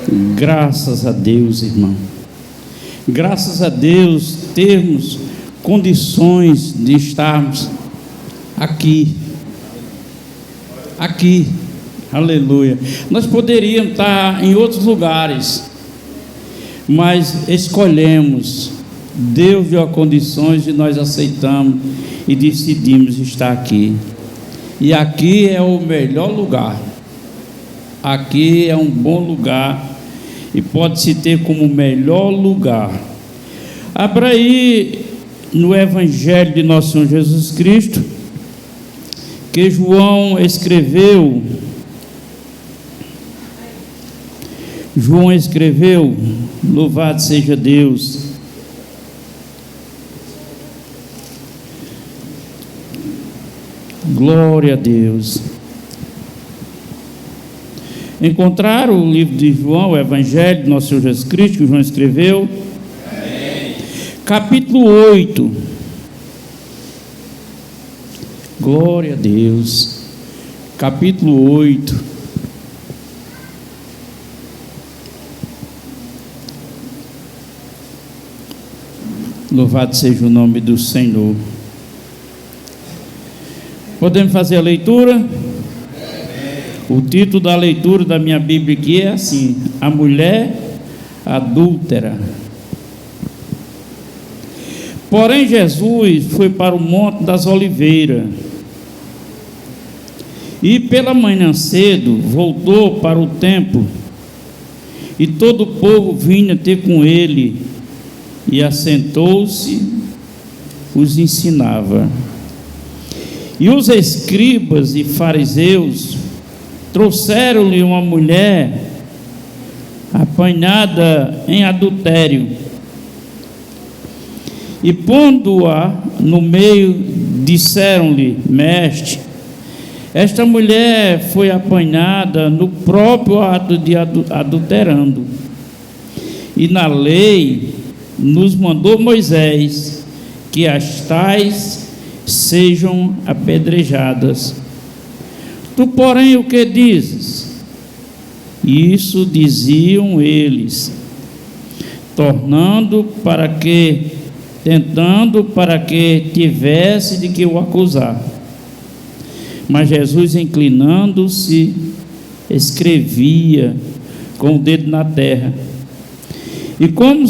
Graças a Deus, irmão. Graças a Deus termos condições de estarmos aqui. Aleluia. Nós poderíamos estar em outros lugares, mas escolhemos. Deus deu condições e nós aceitamos e decidimos estar aqui. E aqui é o melhor lugar. Aqui é um bom lugar e pode-se ter como melhor lugar. Abra aí no Evangelho de Nosso Senhor Jesus Cristo, que João escreveu. Louvado seja Deus. Glória a Deus. Encontraram o livro de João, o Evangelho de Nosso Senhor Jesus Cristo, que João escreveu? Amém. Capítulo 8. Glória a Deus. Capítulo 8. Louvado seja o nome do Senhor. Podemos fazer a leitura? O título da leitura da minha Bíblia aqui é assim: a mulher adúltera. Porém Jesus foi para o Monte das Oliveiras, e pela manhã cedo voltou para o templo, e todo o povo vinha ter com ele, e assentou-se, os ensinava. E os escribas e fariseus trouxeram-lhe uma mulher apanhada em adultério, e pondo-a no meio, disseram-lhe: Mestre, esta mulher foi apanhada no próprio ato de adulterando, e na lei nos mandou Moisés que as tais sejam apedrejadas. Tu, porém, o que dizes? Isso diziam eles, tentando para que tivesse de que o acusar. Mas Jesus, inclinando-se, escrevia com o dedo na terra. E como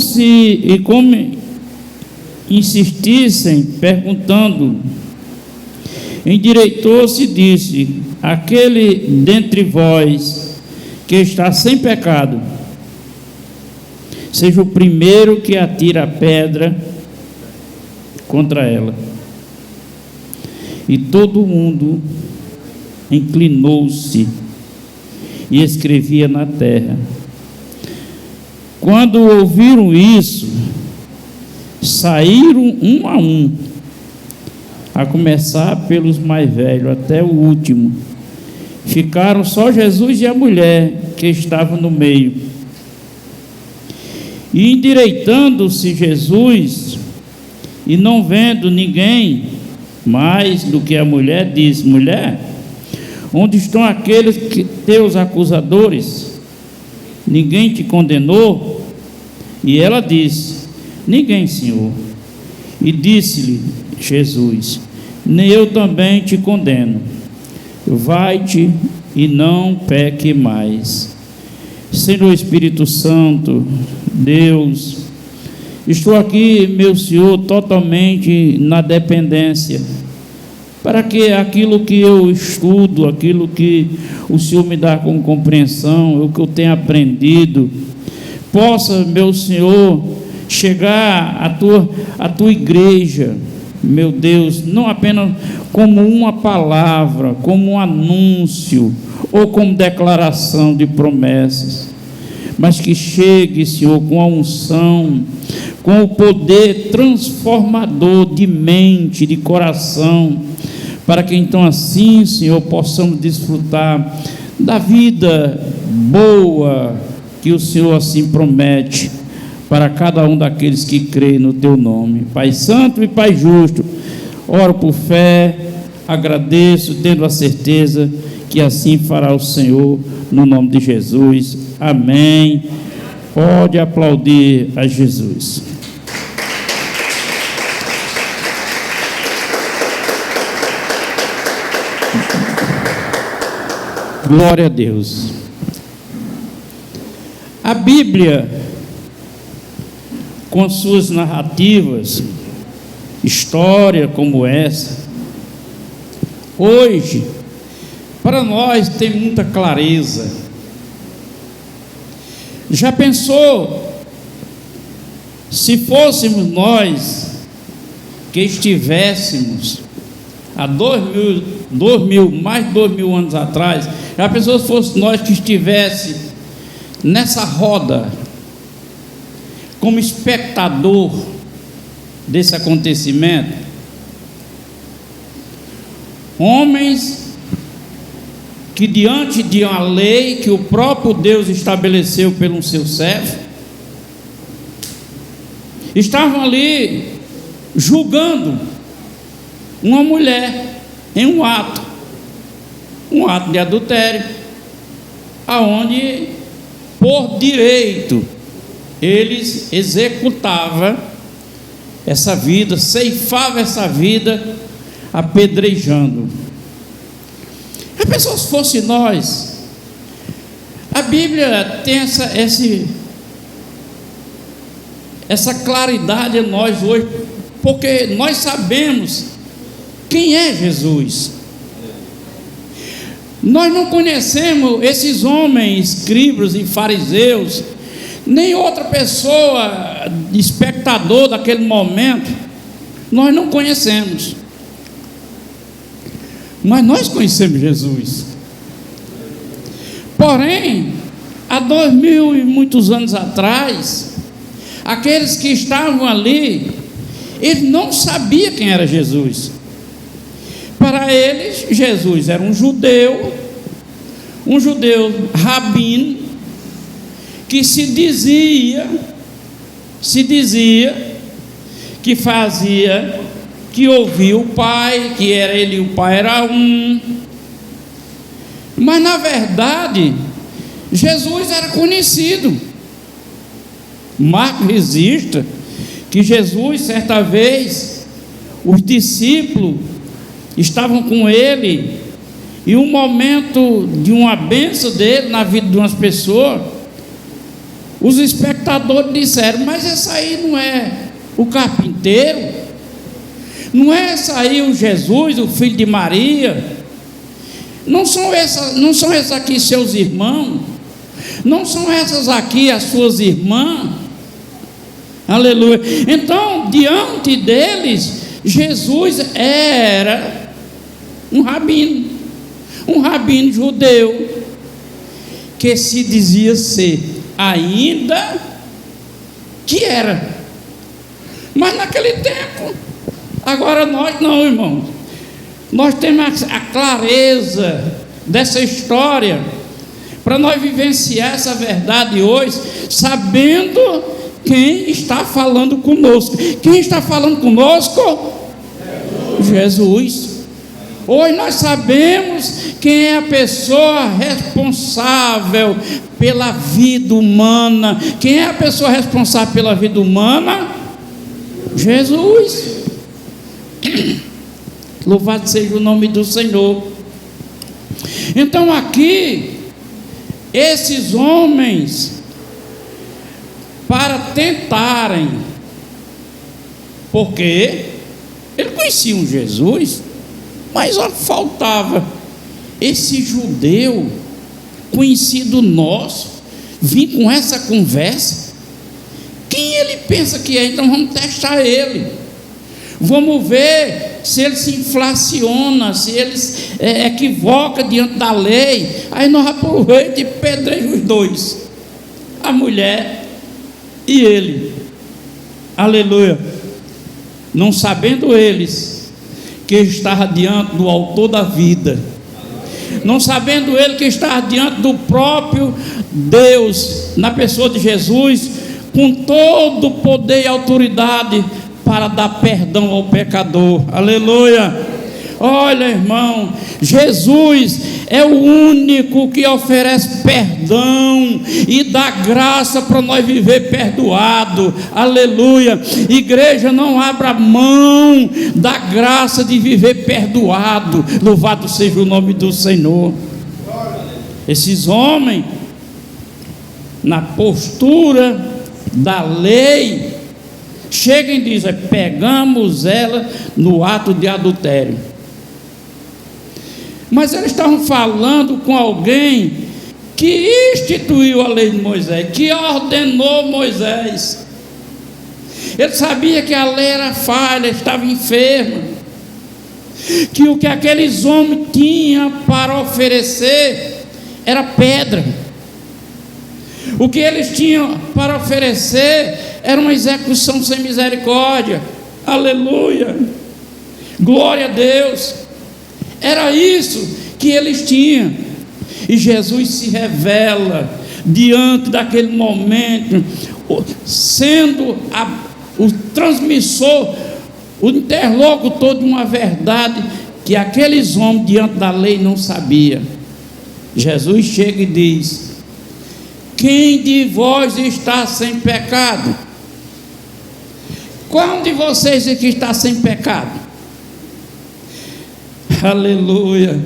insistissem, perguntando, endireitou-se e disse: aquele dentre vós que está sem pecado, seja o primeiro que atira a pedra contra ela. E todo mundo inclinou-se e escrevia na terra. Quando ouviram isso, saíram um, a começar pelos mais velhos até o último. Ficaram só Jesus e a mulher que estava no meio. E endireitando-se Jesus, e não vendo ninguém mais do que a mulher, disse: mulher, onde estão aqueles teus acusadores? Ninguém te condenou? E ela disse: ninguém, Senhor. E disse-lhe Jesus: nem eu também te condeno. Vai-te e não peque mais. Senhor Espírito Santo, Deus, estou aqui, meu Senhor, totalmente na dependência, para que aquilo que eu estudo, aquilo que o Senhor me dá com compreensão, o que eu tenho aprendido, possa, meu Senhor, chegar à tua igreja, meu Deus, não apenas como uma palavra, como um anúncio, ou como declaração de promessas, mas que chegue, Senhor, com a unção, com o poder transformador de mente, de coração, para que então assim, Senhor, possamos desfrutar da vida boa que o Senhor assim promete para cada um daqueles que creem no Teu nome. Pai Santo e Pai Justo, oro por fé, agradeço, tendo a certeza que assim fará o Senhor, no nome de Jesus. Amém. Pode aplaudir a Jesus. Glória a Deus. A Bíblia, com suas narrativas, história como essa, hoje, para nós tem muita clareza. Já pensou se fôssemos nós que estivéssemos há mais de 2000 anos atrás? Já pensou se fosse nós que estivesse nessa roda como espectador desse acontecimento? Homens que, diante de uma lei que o próprio Deus estabeleceu pelo seu servo, estavam ali julgando uma mulher em um ato de adultério, aonde por direito eles executavam essa vida, ceifavam essa vida apedrejando. A pessoa, se fosse nós, a Bíblia tem essa claridade em nós hoje, porque nós sabemos quem é Jesus. Nós não conhecemos esses homens, escribas e fariseus, nem outra pessoa, espectador daquele momento, nós não conhecemos. Mas nós conhecemos Jesus. Porém, há 2000 e muitos anos atrás, aqueles que estavam ali, eles não sabiam quem era Jesus. Para eles, Jesus era um judeu rabino, que se dizia que fazia, que ouvia o Pai, que era ele e o Pai era um. Mas na verdade, Jesus era conhecido. Marcos registra que Jesus, certa vez, os discípulos estavam com ele, e um momento de uma bênção dele na vida de umas pessoas, os espectadores disseram: mas esse aí não é o carpinteiro? Não é esse aí o Jesus, o filho de Maria? Não são esses aqui seus irmãos? Não são essas aqui as suas irmãs? Aleluia. Então, diante deles, Jesus era um rabino judeu, que se dizia ser, ainda que era. Mas naquele tempo, agora nós não, irmãos. Nós temos a clareza dessa história, para nós vivenciar essa verdade hoje, sabendo quem está falando conosco. Quem está falando conosco? Jesus. Hoje nós sabemos quem é a pessoa responsável pela vida humana. Quem é a pessoa responsável pela vida humana? Jesus. Louvado seja o nome do Senhor. Então aqui, esses homens, para tentarem, porque eles conheciam Jesus, mas faltava esse judeu conhecido nosso vir com essa conversa. Quem ele pensa que é? Então vamos testar ele, vamos ver se ele se inflaciona, se ele equivoca diante da lei. Aí nós aproveitamos e pedrejamos os dois, a mulher e ele. Aleluia. Não sabendo eles que estava diante do autor da vida, não sabendo ele que estava diante do próprio Deus, na pessoa de Jesus, com todo o poder e autoridade para dar perdão ao pecador. Aleluia. Olha, irmão, Jesus é o único que oferece perdão e dá graça para nós viver perdoado. Aleluia. Igreja, não abra mão da graça de viver perdoado. Louvado seja o nome do Senhor. Esses homens, na postura da lei, chegam e dizem: pegamos ela no ato de adultério. Mas eles estavam falando com alguém que instituiu a lei de Moisés, que ordenou Moisés. Ele sabia que a lei era falha, estava enferma, que o que aqueles homens tinham para oferecer era pedra. O que eles tinham para oferecer era uma execução sem misericórdia. Aleluia, glória a Deus. Era isso que eles tinham. E Jesus se revela diante daquele momento, sendo o transmissor, o interlocutor de uma verdade que aqueles homens diante da lei não sabiam. Jesus chega e diz: quem de vós está sem pecado? Qual de vocês aqui está sem pecado? Aleluia.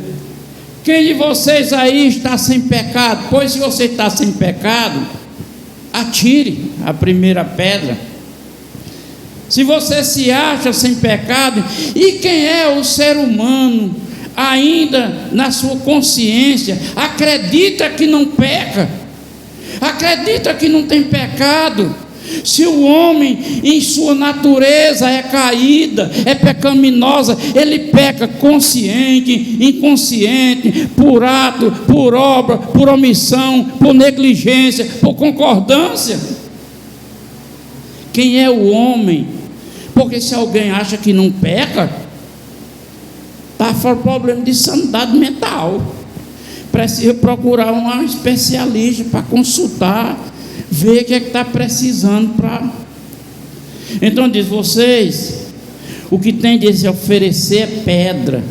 Quem de vocês aí está sem pecado? Pois se você está sem pecado, atire a primeira pedra. Se você se acha sem pecado, e quem é o ser humano ainda na sua consciência acredita que não peca, acredita que não tem pecado? Se o homem em sua natureza é caída, é pecaminosa, ele peca consciente, inconsciente, por ato, por obra, por omissão, por negligência, por concordância. Quem é o homem? Porque se alguém acha que não peca, está fora problema de sanidade mental, precisa procurar um especialista para consultar, ver o que é que está precisando para. Então diz: vocês, o que tem de se oferecer é pedra,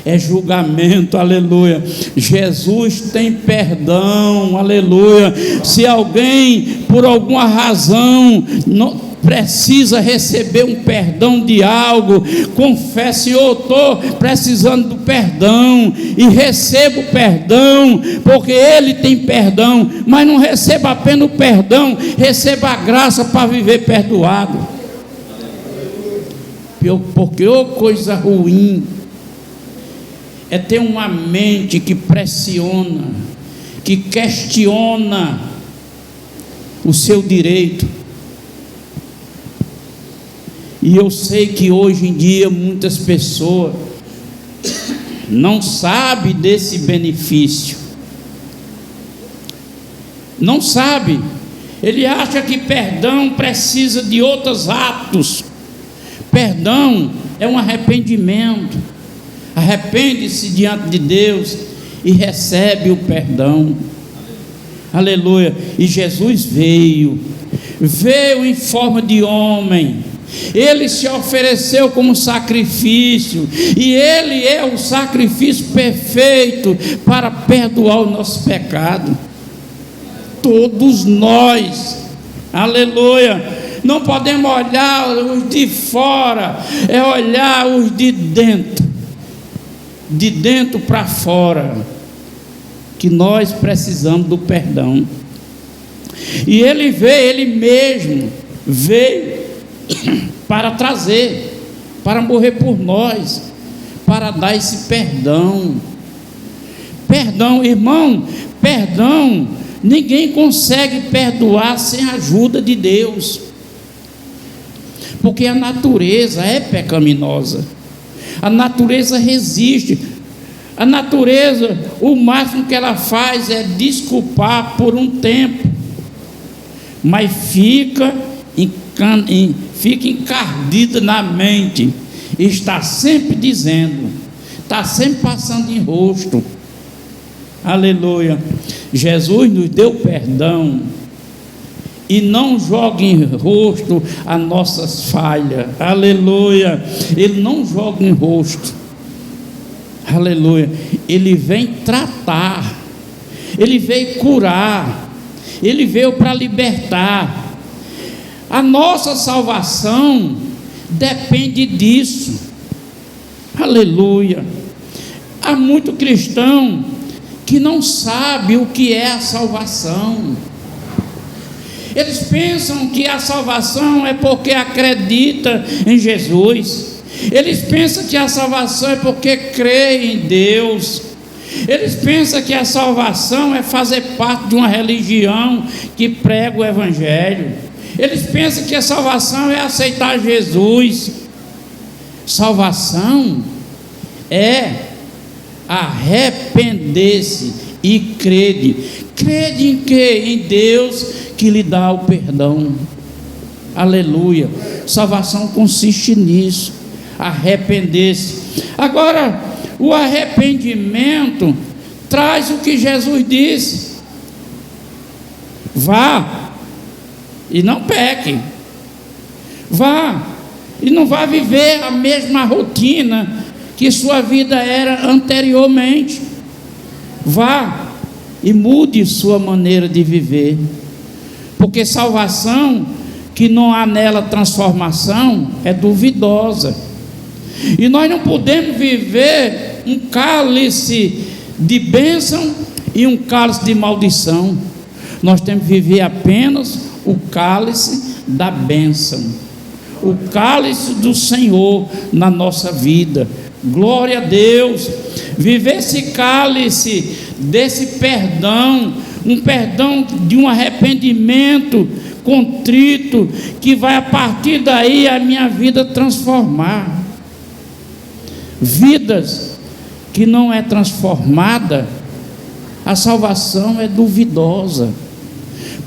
é julgamento. Aleluia. Jesus tem perdão. Aleluia. Se alguém por alguma razão não precisa receber um perdão de algo, confesse: eu estou precisando do perdão, e recebo o perdão, porque Ele tem perdão. Mas não receba apenas o perdão, receba a graça para viver perdoado. Porque coisa ruim é ter uma mente que pressiona, que questiona o seu direito. E eu sei que hoje em dia muitas pessoas não sabem desse benefício, não sabe. Ele acha que perdão precisa de outros atos. Perdão é um arrependimento. Arrepende-se diante de Deus e recebe o perdão. Aleluia. E Jesus veio em forma de homem. Ele se ofereceu como sacrifício, e Ele é o sacrifício perfeito para perdoar o nosso pecado. Todos nós, aleluia. Não podemos olhar os de fora, é olhar os de dentro para fora, que nós precisamos do perdão. E Ele mesmo veio para trazer, para morrer por nós, para dar esse perdão. Perdão, irmão, perdão, ninguém consegue perdoar sem a ajuda de Deus, porque a natureza é pecaminosa, a natureza resiste, a natureza, o máximo que ela faz é desculpar por um tempo, mas fica encardida na mente, e está sempre dizendo, está sempre passando em rosto. Aleluia. Jesus nos deu perdão e não joga em rosto as nossas falhas. Aleluia. Ele não joga em rosto. aleluia, Ele vem tratar, Ele veio curar, Ele veio para libertar. A nossa salvação depende disso, aleluia. Há muito cristão que não sabe o que é a salvação. Eles pensam que a salvação é porque acredita em Jesus. Eles pensam que a salvação é porque crê em Deus. Eles pensam que a salvação é fazer parte de uma religião que prega o Evangelho. Eles pensam que a salvação é aceitar Jesus. Salvação é arrepender-se e crede. Crede em quê? Em Deus que lhe dá o perdão. Aleluia. Salvação consiste nisso, arrepender-se. Agora, o arrependimento traz o que Jesus disse: vá e não peque. Vá e não vá viver a mesma rotina que sua vida era anteriormente. Vá e mude sua maneira de viver, porque salvação que não há nela transformação é duvidosa. E nós não podemos viver um cálice de bênção e um cálice de maldição. Nós temos que viver apenas o cálice da bênção, o cálice do Senhor na nossa vida. Glória a Deus. Viver esse cálice desse perdão, um perdão de um arrependimento contrito, que vai a partir daí a minha vida transformar. Vidas que não é transformada, a salvação é duvidosa,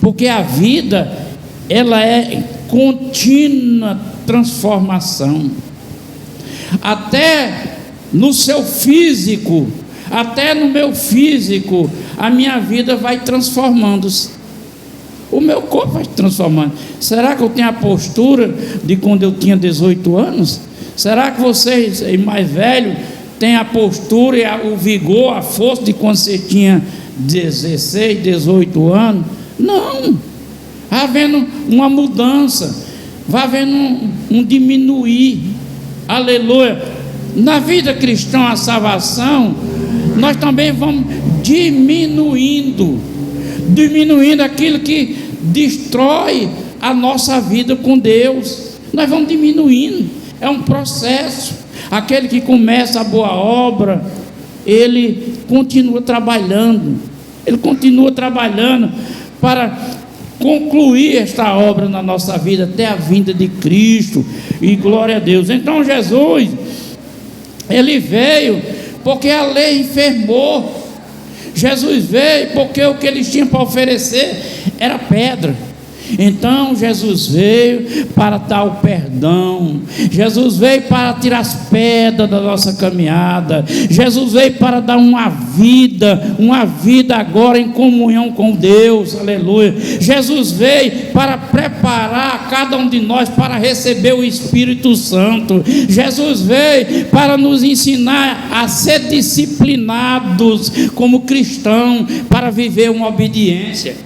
porque a vida ela é contínua transformação. Até no seu físico, até no meu físico, a minha vida vai transformando-se. O meu corpo vai se transformando. Será que eu tenho a postura de quando eu tinha 18 anos? Será que vocês, mais velhos, têm a postura e o vigor, a força de quando você tinha 16, 18 anos? Não. Vai havendo uma mudança, vai havendo um diminuir. Aleluia. Na vida cristã, a salvação, nós também vamos diminuindo aquilo que destrói a nossa vida com Deus. Nós vamos diminuindo, é um processo. Aquele que começa a boa obra, ele continua trabalhando para concluir esta obra na nossa vida até a vinda de Cristo. E glória a Deus. Então Jesus, ele veio porque a lei enfermou. Jesus veio porque o que eles tinham para oferecer era pedra. Então Jesus veio para dar o perdão. Jesus veio para tirar as pedras da nossa caminhada. Jesus veio para dar uma vida agora em comunhão com Deus. Aleluia. Jesus veio para preparar cada um de nós para receber o Espírito Santo. Jesus veio para nos ensinar a ser disciplinados como cristãos, para viver uma obediência.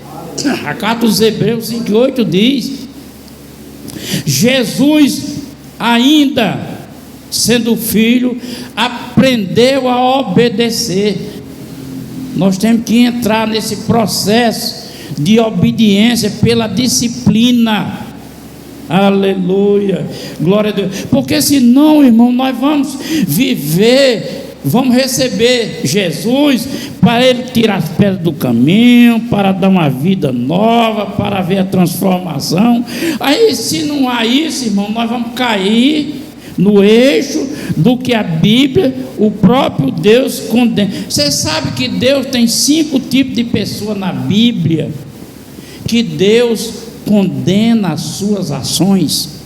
A carta dos Hebreus 5:8 diz: Jesus, ainda sendo filho, aprendeu a obedecer. Nós temos que entrar nesse processo de obediência pela disciplina. Aleluia, glória a Deus. Porque senão, irmão, nós vamos receber Jesus para Ele tirar as pedras do caminho, para dar uma vida nova, para ver a transformação. Aí, se não há isso, irmão, nós vamos cair no eixo do que a Bíblia, o próprio Deus condena. Você sabe que Deus tem 5 tipos de pessoas na Bíblia que Deus condena as suas ações.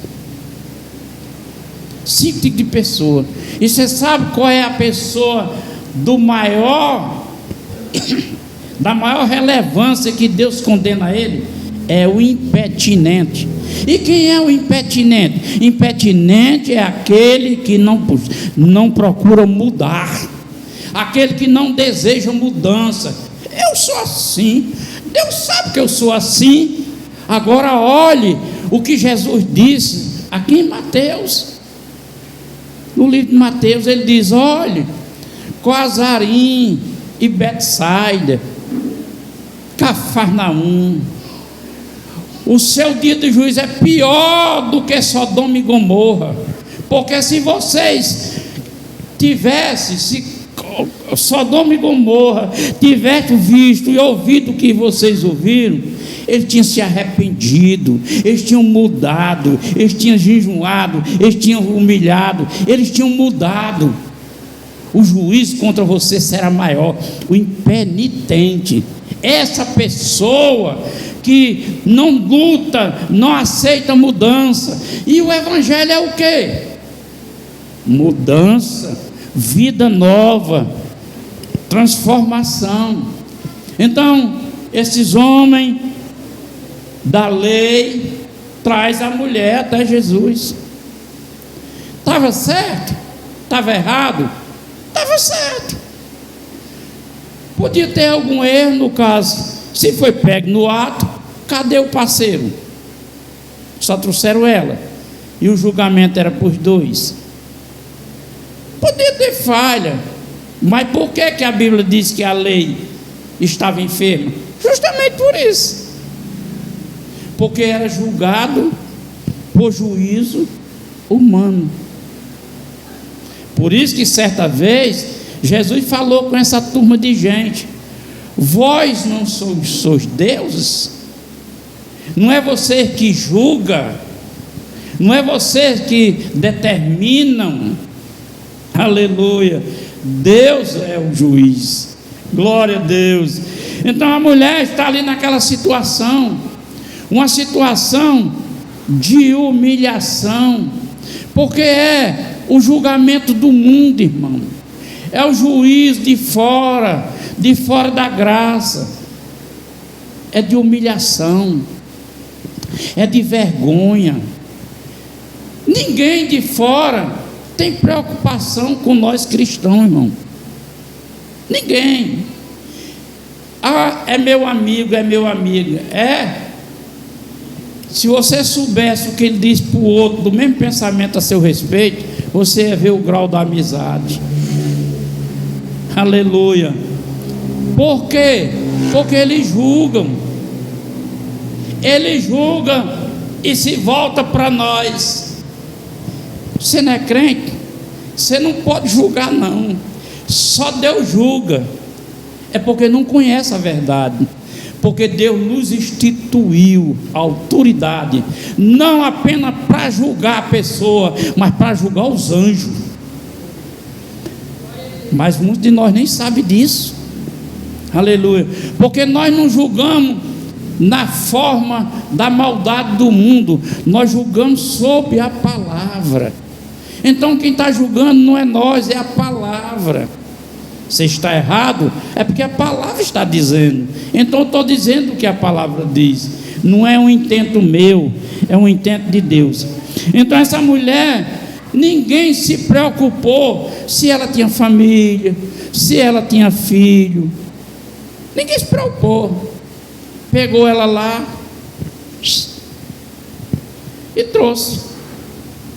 5 tipos de pessoa. E você sabe qual é a pessoa da maior relevância que Deus condena ele? É o impertinente. E quem é o impertinente? Impertinente é aquele que não procura mudar. aquele que não deseja mudança. Eu sou assim, Deus sabe que eu sou assim. Agora olhe o que Jesus disse aqui em Mateus. No livro de Mateus ele diz: olhe, Coazarim e Betsaida, Cafarnaum, o seu dia de juízo é pior do que Sodoma e Gomorra. Porque se vocês tivessem, se Sodoma e Gomorra tivessem visto e ouvido o que vocês ouviram, eles tinham se arrependido, eles tinham mudado, eles tinham jejuado, eles tinham humilhado, eles tinham mudado. O juízo contra você será maior. O impenitente, essa pessoa que não luta, não aceita mudança. E o evangelho é o quê? Mudança, vida nova, transformação. Então, esses homens da lei traz a mulher até Jesus. Estava certo? Estava errado? Estava certo. Podia ter algum erro no caso. Se foi pego no ato, cadê o parceiro? Só trouxeram ela. E o julgamento era por dois. Podia ter falha. Mas por que a Bíblia diz que a lei estava enferma? Justamente por isso. Porque era julgado por juízo humano. Por isso que certa vez Jesus falou com essa turma de gente: vós não sois deuses? Não é você que julga, não é você que determinam. Aleluia, Deus é o juiz. Glória a Deus. Então a mulher está ali naquela situação, uma situação de humilhação, porque é o julgamento do mundo, irmão. É o juízo de fora da graça. É de humilhação, é de vergonha. Ninguém de fora tem preocupação com nós cristãos, irmão. Ninguém. Ah, é meu amigo, é meu amigo. É. Se você soubesse o que ele diz para o outro, do mesmo pensamento a seu respeito, você ia ver o grau da amizade. Aleluia. Por quê? Porque eles julgam. Eles julgam e se volta para nós. Você não é crente? Você não pode julgar, não. Só Deus julga. É porque não conhece a verdade. Porque Deus nos instituiu a autoridade, não apenas para julgar a pessoa, mas para julgar os anjos. Mas muitos de nós nem sabem disso. Aleluia. Porque nós não julgamos na forma da maldade do mundo, nós julgamos sob a palavra. Então quem está julgando não é nós, é a palavra. Você está errado, é porque a palavra está dizendo. Então eu estou dizendo o que a palavra diz. Não é um intento meu, é um intento de Deus. Então essa mulher, ninguém se preocupou se ela tinha família, se ela tinha filho. Ninguém se preocupou. Pegou ela lá e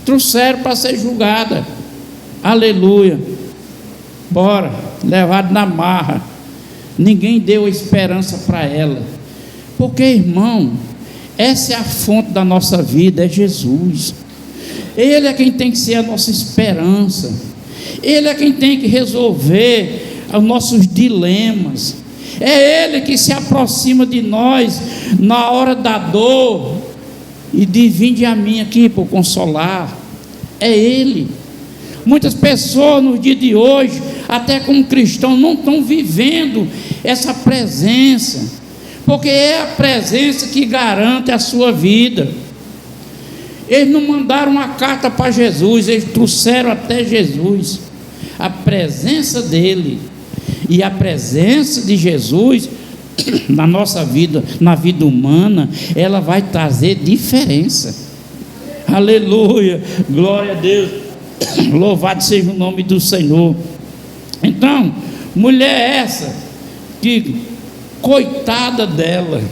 trouxeram para ser julgada. Aleluia. Bora, levado na marra. Ninguém deu esperança para ela. Porque, irmão, essa é a fonte da nossa vida, é Jesus. Ele é quem tem que ser a nossa esperança. Ele é quem tem que resolver os nossos dilemas. É Ele que se aproxima de nós na hora da dor e diz: vinde a mim aqui para consolar. É Ele. Muitas pessoas no dia de hoje, até como cristãos, não estão vivendo essa presença, porque é a presença que garante a sua vida. Eles não mandaram uma carta para Jesus, eles trouxeram até Jesus a presença dele. E a presença de Jesus na nossa vida, na vida humana, ela vai trazer diferença. Aleluia, glória a Deus, louvado seja o nome do Senhor. Então, Mulher essa que, coitada dela,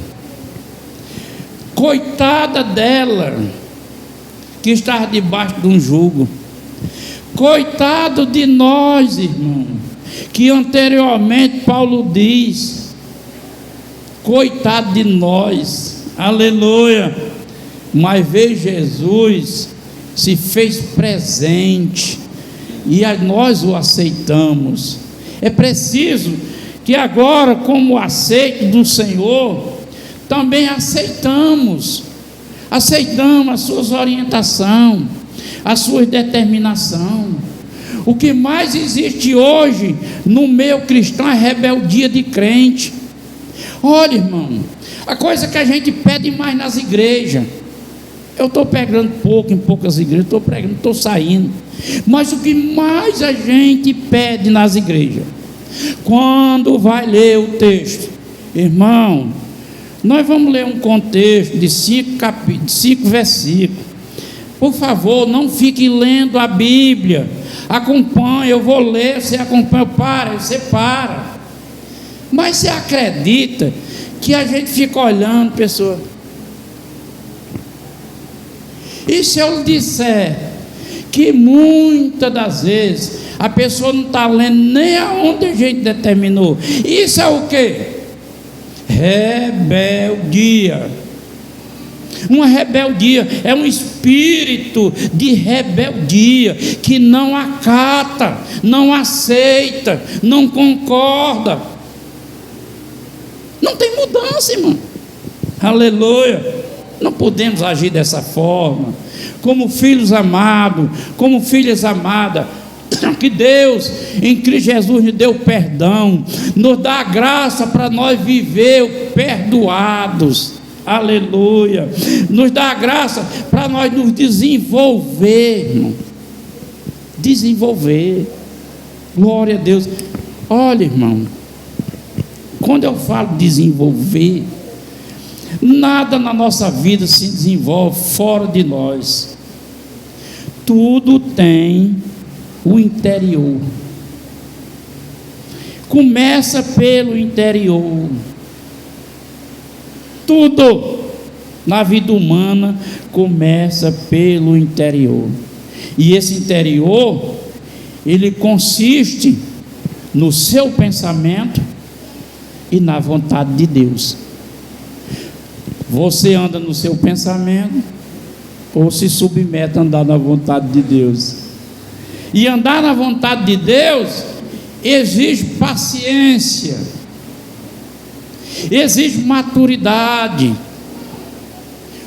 que está debaixo de um jugo. Coitado de nós, irmão, que anteriormente Paulo diz, coitado de nós, aleluia, mas veio Jesus, se fez presente, e nós o aceitamos. É preciso que agora, como aceito do Senhor, também aceitamos as suas orientações, a sua determinação. O que mais existe hoje no meio cristão é rebeldia de crente. Olha, irmão, a coisa que a gente pede mais nas igrejas, eu estou pregando pouco em poucas igrejas, estou pregando, estou saindo, mas o que mais a gente pede nas igrejas, quando vai ler o texto, irmão, nós vamos ler um contexto de 5 versículos. Por favor, não fique lendo a Bíblia, acompanhe, eu vou ler, você acompanha, você para. Mas você acredita que a gente fica olhando, pessoa? E se eu lhe disser que muitas das vezes a pessoa não está lendo nem aonde a gente determinou? Isso é o quê? Rebeldia. Uma rebeldia é um espírito de rebeldia que não acata, não aceita, não concorda. Não tem mudança, irmão. Aleluia. Não podemos agir dessa forma. Como filhos amados, como filhas amadas, que Deus em Cristo Jesus nos deu perdão, nos dá a graça para nós viver perdoados. Aleluia. Nos dá a graça para nós nos desenvolver, irmão. Desenvolver. Glória a Deus. Olha, irmão, quando eu falo desenvolver, nada na nossa vida se desenvolve fora de nós. Tudo tem o interior. Começa pelo interior. Tudo na vida humana começa pelo interior. E esse interior, ele consiste no seu pensamento e na vontade de Deus. Você anda no seu pensamento ou se submete a andar na vontade de Deus? E andar na vontade de Deus exige paciência, exige maturidade,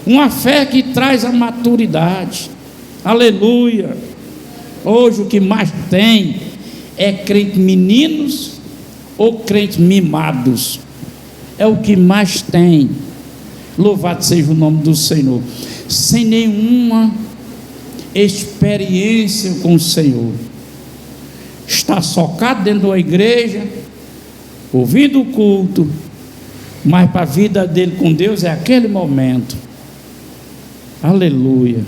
uma fé que traz a maturidade. Aleluia. Hoje o que mais tem é crente meninos ou crentes mimados, é o que mais tem. Louvado seja o nome do Senhor, sem nenhuma experiência com o Senhor, está socado dentro da igreja, ouvindo o culto, mas para a vida dele com Deus é aquele momento. Aleluia.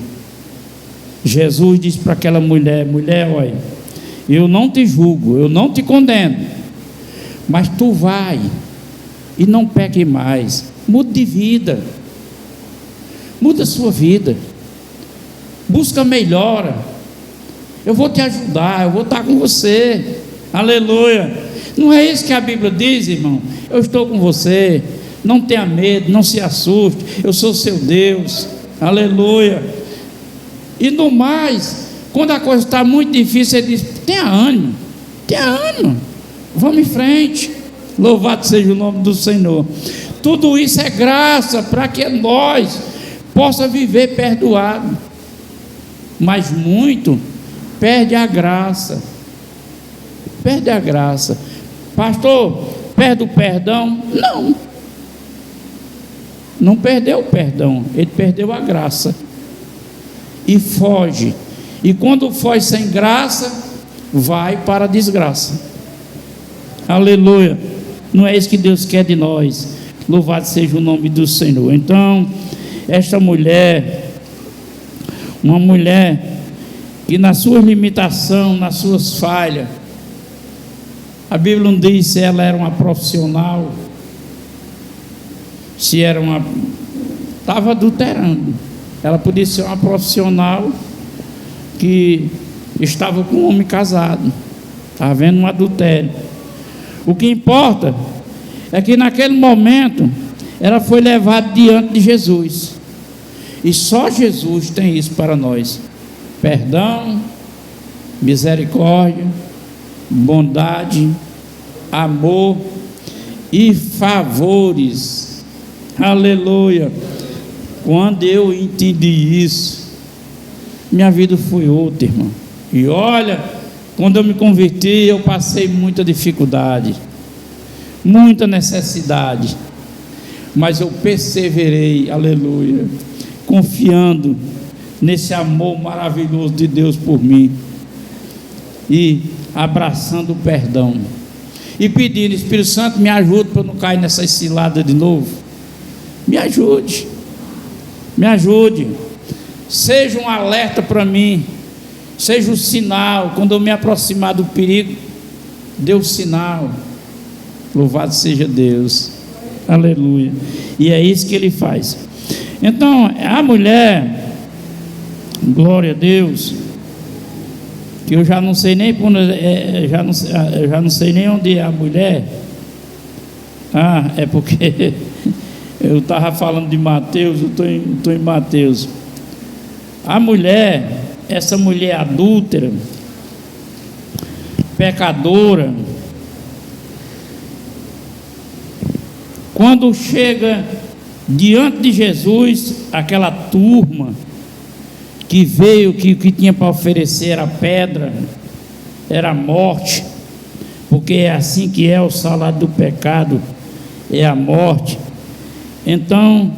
Jesus disse para aquela mulher: olha, eu não te julgo, eu não te condeno, mas tu vai e não peque mais. Mude de vida, muda a sua vida, busca melhora. Eu vou te ajudar, eu vou estar com você. Aleluia. Não é isso que a Bíblia diz, irmão? Eu estou com você, não tenha medo, não se assuste, eu sou seu Deus. Aleluia. E no mais, quando a coisa está muito difícil, ele diz: tenha ânimo, vamos em frente. Louvado seja o nome do Senhor. Tudo isso é graça para que nós possa viver perdoado, mas muito perde a graça. Pastor, perde o perdão? Não perdeu o perdão, ele perdeu a graça e foge. E quando foge sem graça, vai para a desgraça. Aleluia. Não é isso que Deus quer de nós. Louvado seja o nome do Senhor. Então, esta mulher, uma mulher que nas suas limitações, nas suas falhas, A Bíblia não diz se ela era uma profissional, se era uma... Estava adulterando. Ela podia ser uma profissional que estava com um homem casado. Estava vendo um adultério. O que importa é que naquele momento ela foi levada diante de Jesus. E só Jesus tem isso para nós: perdão, misericórdia, bondade, amor e favores. Aleluia. Quando eu entendi isso, minha vida foi outra, irmão. E olha, quando eu me converti, eu passei muita dificuldade, muita necessidade, mas eu perseverei, aleluia, confiando nesse amor maravilhoso de Deus por mim, e abraçando o perdão, e pedindo: Espírito Santo, me ajude para eu não cair nessa cilada de novo. Me ajude, me ajude, seja um alerta para mim, seja um sinal. Quando eu me aproximar do perigo, dê o sinal. Louvado seja Deus, aleluia. E é isso que ele faz. Então a mulher, glória a Deus, que eu já não sei nem já não sei nem onde é a mulher. É porque eu estava falando de Mateus, eu estou em Mateus. A mulher, essa mulher adúltera, pecadora, quando chega diante de Jesus, aquela turma que veio, que tinha para oferecer era pedra, era morte, porque é assim que é: o salário do pecado é a morte. Então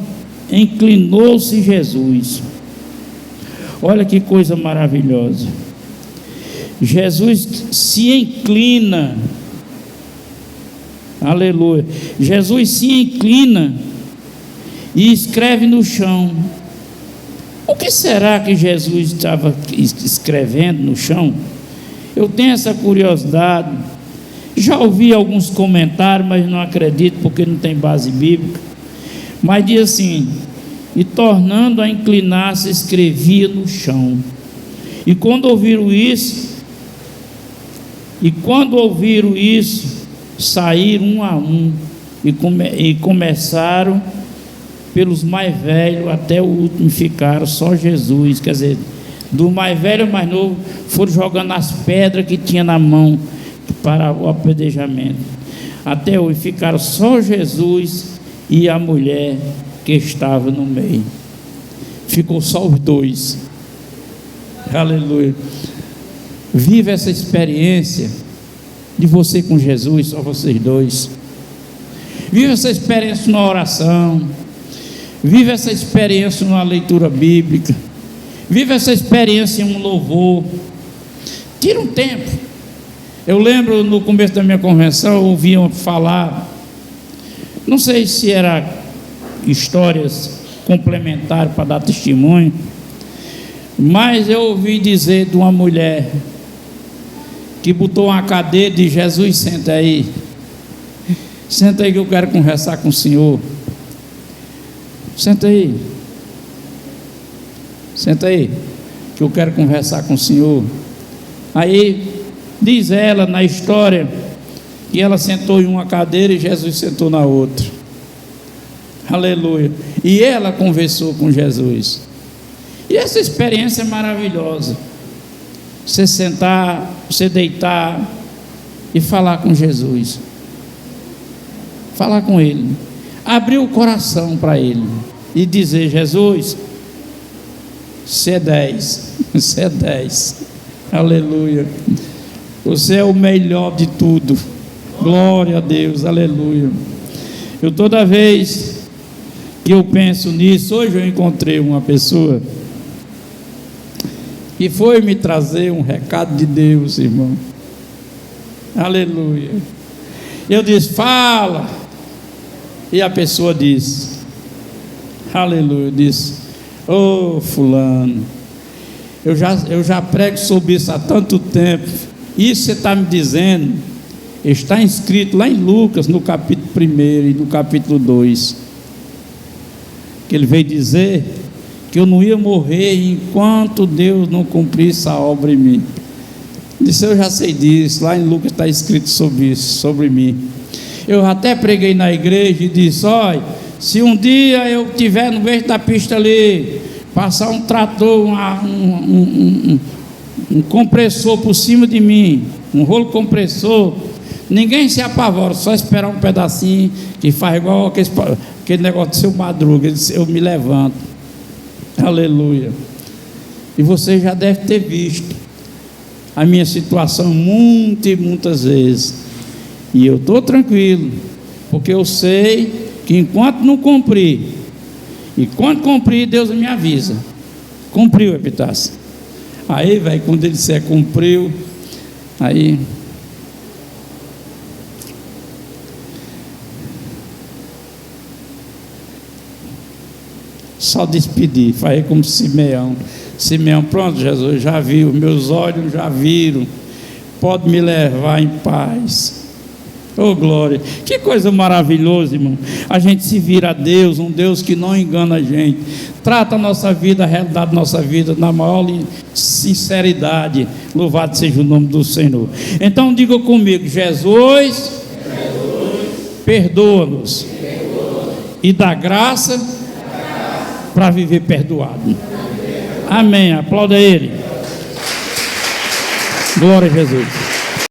inclinou-se Jesus. Olha que coisa maravilhosa. Jesus se inclina, aleluia. Jesus se inclina e escreve no chão. O que será que Jesus estava escrevendo no chão? Eu tenho essa curiosidade. Já ouvi alguns comentários, mas não acredito, porque não tem base bíblica. Mas diz assim: e tornando a inclinar-se, escrevia no chão. E quando ouviram isso, saíram um a um e começaram pelos mais velhos até o último, ficaram só Jesus. Quer dizer, do mais velho ao mais novo, foram jogando as pedras que tinha na mão para o apedrejamento. Até hoje ficaram só Jesus e a mulher que estava no meio. Ficou só os dois. Aleluia. Viva essa experiência de você com Jesus, só vocês dois. Viva essa experiência na oração. Viva essa experiência numa leitura bíblica. Viva essa experiência em um louvor. Tira um tempo. Eu lembro no começo da minha convenção, eu ouvia falar, não sei se era histórias complementares para dar testemunho, mas eu ouvi dizer de uma mulher que botou uma cadeira de Jesus: senta aí que eu quero conversar com o senhor. Senta aí que eu quero conversar com o senhor. Aí diz ela na história que ela sentou em uma cadeira e Jesus sentou na outra. Aleluia. E ela conversou com Jesus. E essa experiência é maravilhosa. Você sentar, você deitar e falar com Jesus. Falar com Ele. Abrir o coração para Ele e dizer: Jesus, você é 10. Você é 10. Aleluia. Você é o melhor de tudo. Glória a Deus. Aleluia. Eu toda vez que eu penso nisso, hoje eu encontrei uma pessoa que foi me trazer um recado de Deus, irmão. Aleluia. Eu disse: fala. E a pessoa disse: aleluia. Eu disse: ô fulano, eu já prego sobre isso há tanto tempo. Isso você está me dizendo, Está escrito lá em Lucas, no capítulo 1 e no capítulo 2, que ele veio dizer que eu não ia morrer enquanto Deus não cumprisse a obra em mim. Disse: eu já sei disso, lá em Lucas está escrito sobre isso, sobre mim. Eu até preguei na igreja e disse: olha, se um dia eu estiver no meio da pista ali, passar um trator, um compressor por cima de mim, um rolo compressor, ninguém se apavora, só esperar um pedacinho que faz igual aquele negócio do seu Madruga. Ele disse: eu me levanto. Aleluia. E você já deve ter visto a minha situação muitas vezes, e eu estou tranquilo, porque eu sei que enquanto não cumprir, e quando cumprir, Deus me avisa. Cumpriu, Epitácio. Aí, velho, quando ele disser cumpriu, aí só despedir, falei como Simeão. Simeão: pronto, Jesus, já viu, meus olhos já viram, pode me levar em paz. Oh, glória! Que coisa maravilhosa, irmão. A gente se vira a Deus, um Deus que não engana a gente, trata a nossa vida, a realidade da nossa vida na maior sinceridade. Louvado seja o nome do Senhor. Então diga comigo: Jesus, perdoa-nos e dá graça para viver perdoado. Amém. Aplauda Ele. Glória a Jesus.